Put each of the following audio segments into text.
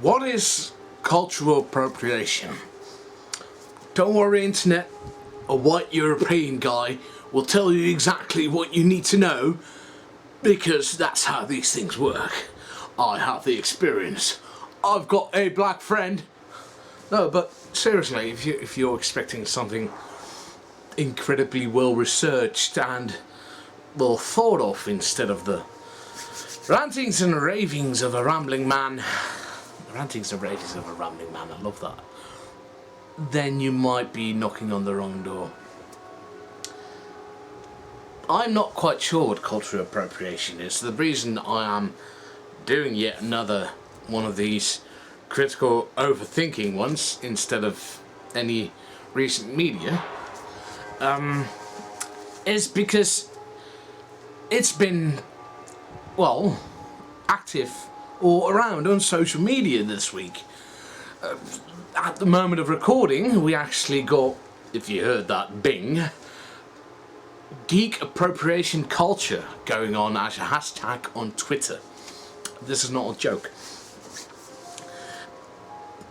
What is cultural appropriation? Don't worry, internet, a white European guy will tell you exactly what you need to know, because that's how these things work. I have the experience. I've got a black friend. No, but seriously, if you're expecting something incredibly well researched and well thought of instead of the rantings and ravings of a rambling man, rantings and ravings of a rambling man, I love that, then you might be knocking on the wrong door. I'm not quite sure what cultural appropriation is. The reason I am doing yet another one of these critical overthinking ones instead of any recent media is because it's been, well, active or around on social media this week. At the moment of recording, we actually got, if you heard that bing, geek appropriation culture going on as a hashtag on Twitter. This is not a joke.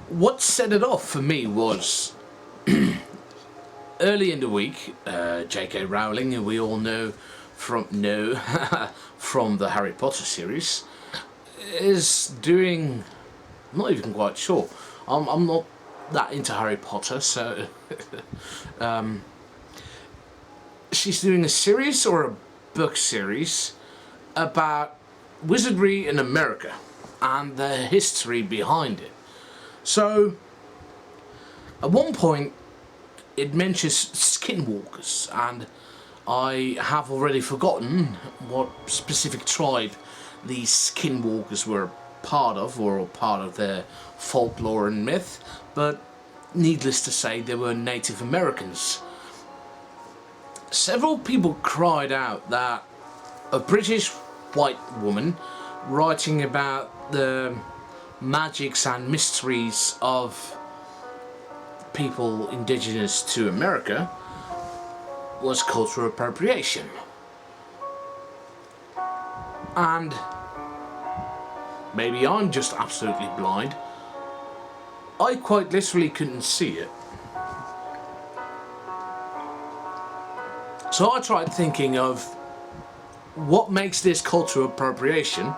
What set it off for me was early in the week, J.K. Rowling, who we all know from from the Harry Potter series, is doing, I'm not even quite sure. I'm not that into Harry Potter, so she's doing a series or a book series about wizardry in America and the history behind it. So at one point it mentions skinwalkers, and I have already forgotten what specific tribe these skinwalkers were part of, or part of their folklore and myth, but needless to say they were Native Americans. Several people cried out that a British white woman writing about the magics and mysteries of people indigenous to America was cultural appropriation. And maybe I'm just absolutely blind, I quite literally couldn't see it. So I tried thinking of what makes this cultural appropriation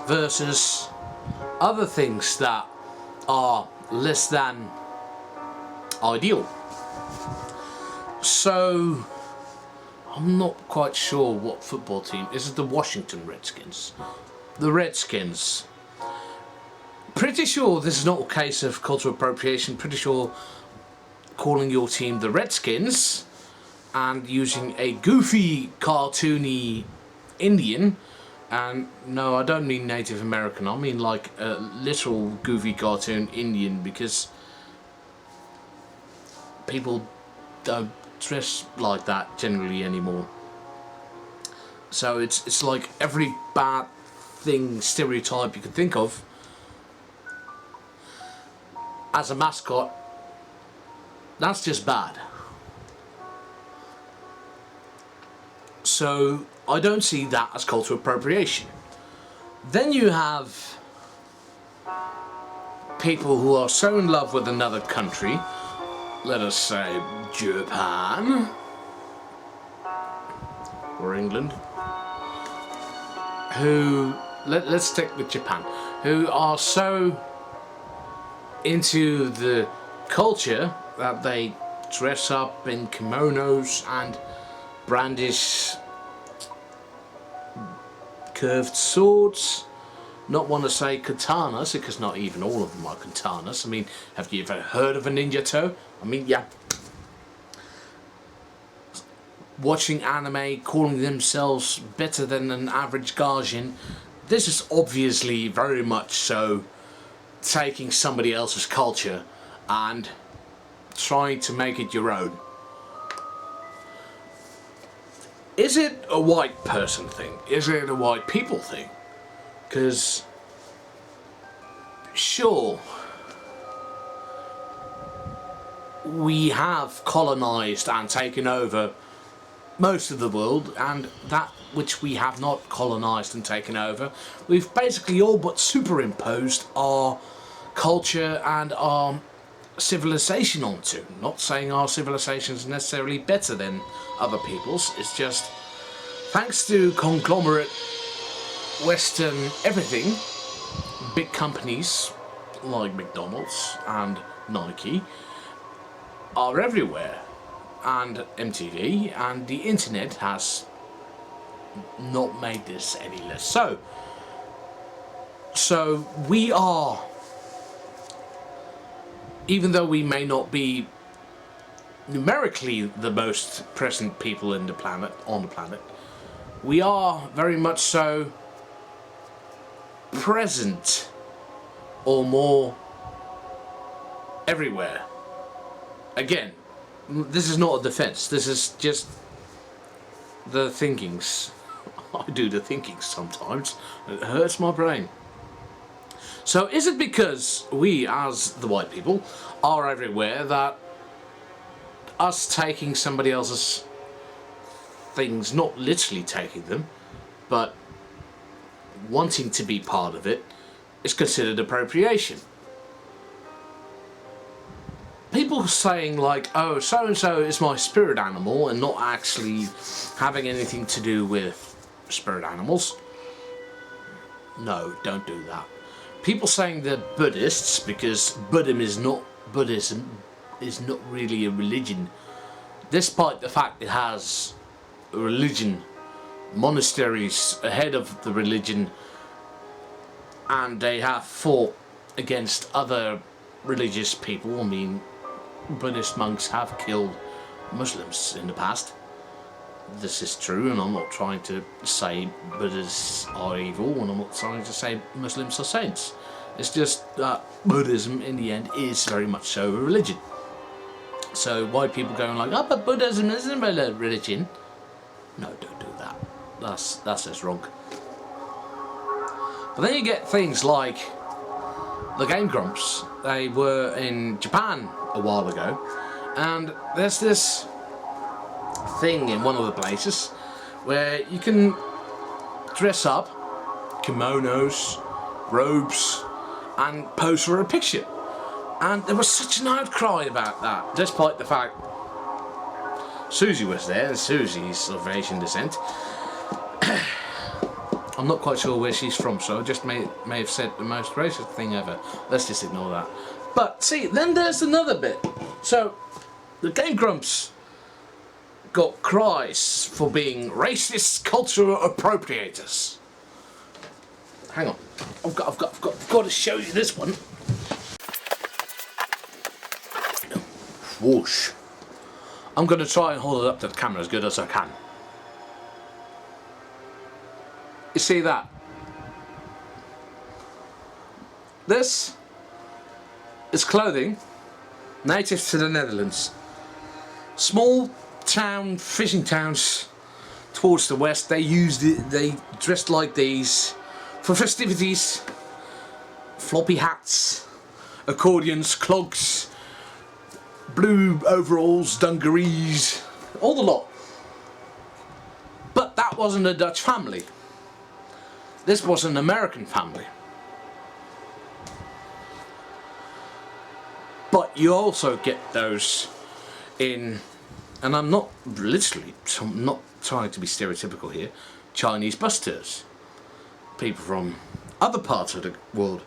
versus other things that are less than ideal. So I'm not quite sure what football team. Is it the Washington Redskins? The Redskins. Pretty sure this is not a case of cultural appropriation. Pretty sure calling your team the Redskins and using a goofy, cartoony Indian, and no, I don't mean Native American, I mean like a literal goofy cartoon Indian, because people don't dress like that generally anymore. So it's like every bad thing, stereotype you could think of as a mascot, that's just bad. So I don't see that as cultural appropriation. Then you have people who are so in love with another country, let us say Japan or England, who, let's stick with Japan, who are so into the culture that they dress up in kimonos and brandish curved swords. Not want to say katanas, because not even all of them are katanas. I mean, have you ever heard of a ninja toe? I mean, yeah. Watching anime, calling themselves better than an average Gaijin. This is obviously very much so taking somebody else's culture and trying to make it your own. Is it a white person thing? Is it a white people thing? Because, sure, we have colonized and taken over most of the world, and that which we have not colonised and taken over, we've basically all but superimposed our culture and our civilization onto. Not saying our civilization is necessarily better than other people's, it's just thanks to conglomerate Western everything, big companies like McDonald's and Nike are everywhere, and MTV and the internet has not made this any less so. So we are, even though we may not be numerically the most present people on the planet, we are very much so present, or more, everywhere. Again, this is not a defense, this is just the thinkings. I do the thinking sometimes, it hurts my brain. So is it because we as the white people are everywhere that us taking somebody else's things, not literally taking them, but wanting to be part of it, is considered appropriation? People saying like, oh, so and so is my spirit animal, and not actually having anything to do with spirit animals. No, don't do that. People saying they're Buddhists because Buddhism is not really a religion, despite the fact it has a religion, monasteries ahead of the religion, and they have fought against other religious people. I mean, Buddhist monks have killed Muslims in the past. This is true, and I'm not trying to say Buddhists are evil, and I'm not trying to say Muslims are saints. It's just that Buddhism in the end is very much so a religion. So white people going like, oh, but Buddhism isn't a religion. No, don't do that. That's just wrong. But then you get things like the Game Grumps. They were in Japan a while ago, and there's this thing in one of the places where you can dress up, kimonos, robes, and pose for a picture. And there was such an outcry about that, despite the fact Susie was there, and Susie's of Asian descent. I'm not quite sure where she's from, so I just may have said the most racist thing ever. Let's just ignore that. But see, then there's another bit. So the Game Grumps got cries for being racist cultural appropriators. Hang on, I've got to show you this one. Whoosh. I'm going to try and hold it up to the camera as good as I can. You see that? This is clothing native to the Netherlands. Small town, fishing towns towards the west, they dressed like these for festivities. Floppy hats, accordions, clogs, blue overalls, dungarees, all the lot. But that wasn't a Dutch family. This was an American family. But you also get those in, and I'm not trying to be stereotypical here, Chinese bus tours. People from other parts of the world,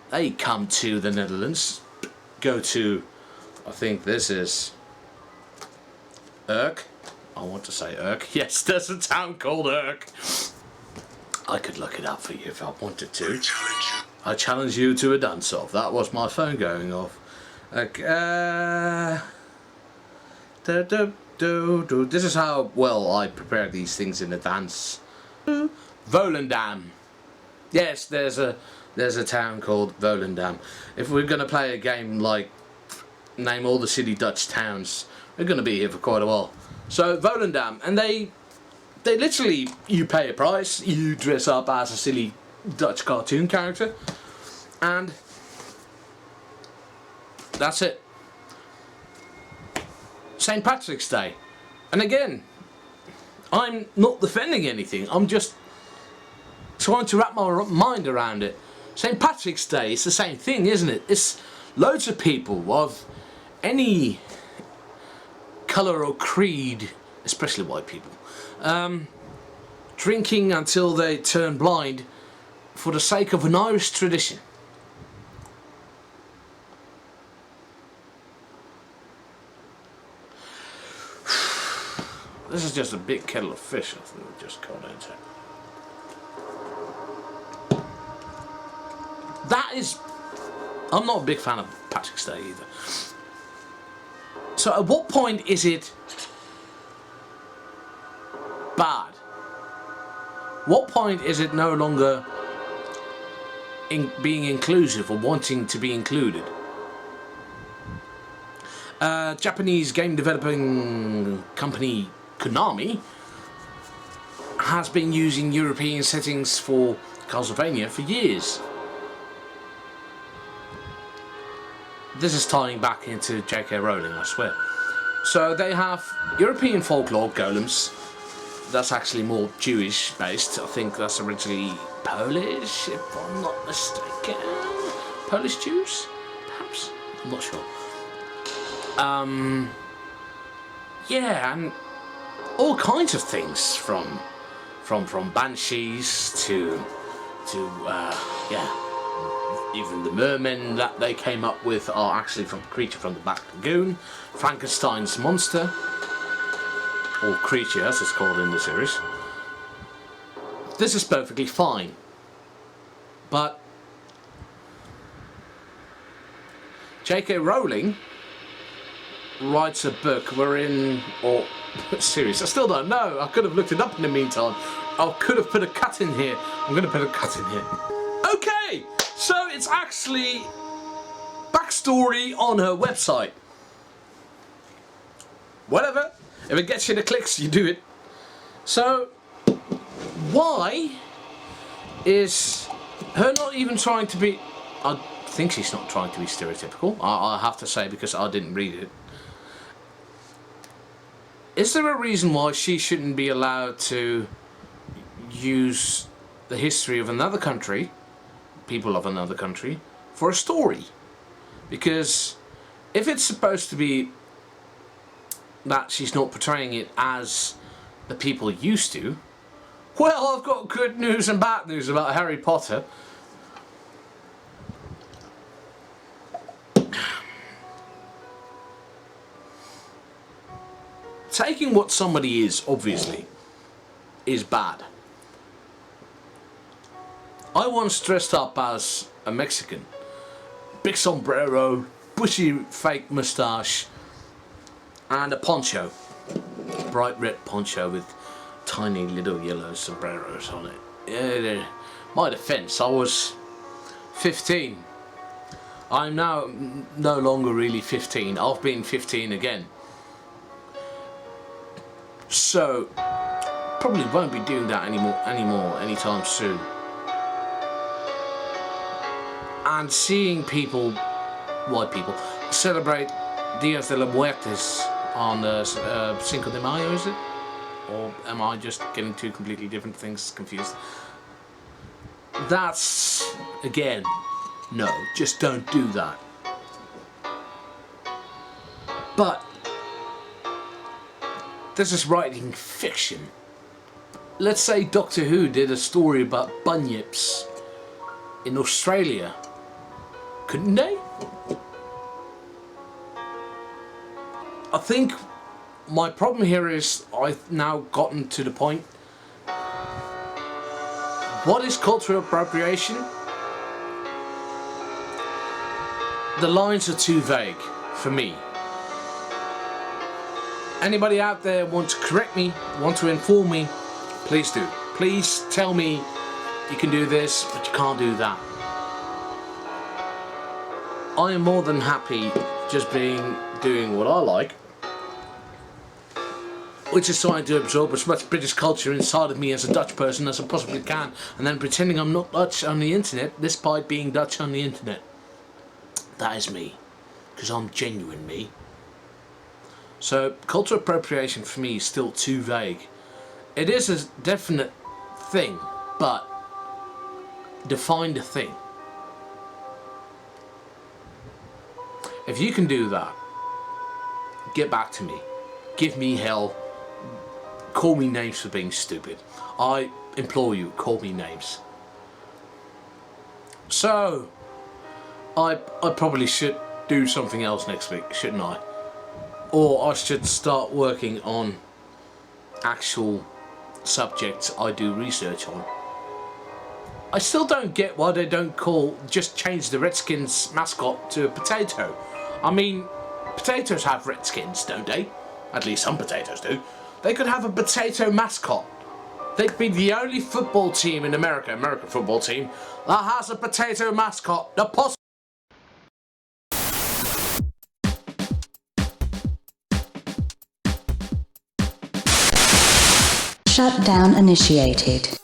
they come to the Netherlands, go to, I think this is Urk. I want to say Urk. Yes, there's a town called Urk. I could look it up for you if I wanted to. I challenge you to a dance-off. That was my phone going off. This is how well I prepare these things in advance. Volendam. Yes, there's a town called Volendam. If we're gonna play a game like name all the silly Dutch towns, we're gonna be here for quite a while. So Volendam, and they literally, you pay a price, you dress up as a silly Dutch cartoon character, and that's it. St. Patrick's Day, and again, I'm not defending anything. I'm just trying to wrap my mind around it. St. Patrick's Day, it's the same thing, isn't it? It's loads of people of any colour or creed, especially white people, drinking until they turn blind for the sake of an Irish tradition. This is just a big kettle of fish, I think we just got into. That is... I'm not a big fan of Patrick's Day either. So at what point is it bad? What point is it no longer being inclusive or wanting to be included? Japanese game developing company Konami has been using European settings for Castlevania for years. This is tying back into J.K. Rowling, I swear. So they have European folklore golems. That's actually more Jewish based. I think that's originally Polish, if I'm not mistaken. Polish Jews, perhaps? I'm not sure. Yeah, and all kinds of things from banshees to yeah. Even the mermen that they came up with are actually from Creature from the Black Lagoon, Frankenstein's monster, or creature as it's called in the series. This is perfectly fine, but J.K. Rowling writes a book wherein, or series, I still don't know, I could have looked it up in the meantime, I could have put a cut in here, I'm going to put a cut in here. Okay! So it's actually backstory on her website. Whatever. If it gets you the clicks, you do it. So why is her not even trying to be... I think she's not trying to be stereotypical. I have to say, because I didn't read it. Is there a reason why she shouldn't be allowed to use the history of another country, people of another country, for a story? Because if it's supposed to be that she's not portraying it as the people used to, well, I've got good news and bad news about Harry Potter. Taking what somebody is, obviously, is bad. I once dressed up as a Mexican. Big sombrero, bushy fake moustache, and a poncho. Bright red poncho with tiny little yellow sombreros on it. Yeah, my defense, I was 15. I'm now no longer really 15. I've been 15 again. So, probably won't be doing that anymore anytime soon. And seeing people, white people, celebrate Dias de los Muertos on Cinco de Mayo, is it? Or am I just getting two completely different things confused? That's, again, no, just don't do that. But this is writing fiction. Let's say Doctor Who did a story about bunyips in Australia. Couldn't they? I think my problem here is I've now gotten to the point. What is cultural appropriation? The lines are too vague for me. Anybody out there want to correct me, want to inform me, please do. Please tell me you can do this, but you can't do that. I am more than happy just doing what I like, which is trying to absorb as much British culture inside of me as a Dutch person as I possibly can, and then pretending I'm not Dutch on the internet despite being Dutch on the internet. That is me, because I'm genuine me. So cultural appropriation for me is still too vague. It is a definite thing, but define the thing. If you can do that, get back to me. Give me hell. Call me names for being stupid. I implore you, call me names. So, I probably should do something else next week, shouldn't I? Or I should start working on actual subjects I do research on. I still don't get why they don't just change the Redskins mascot to a potato. I mean, potatoes have red skins, don't they? At least some potatoes do. They could have a potato mascot. They'd be the only football team in American football team, that has a potato mascot. The Shutdown initiated.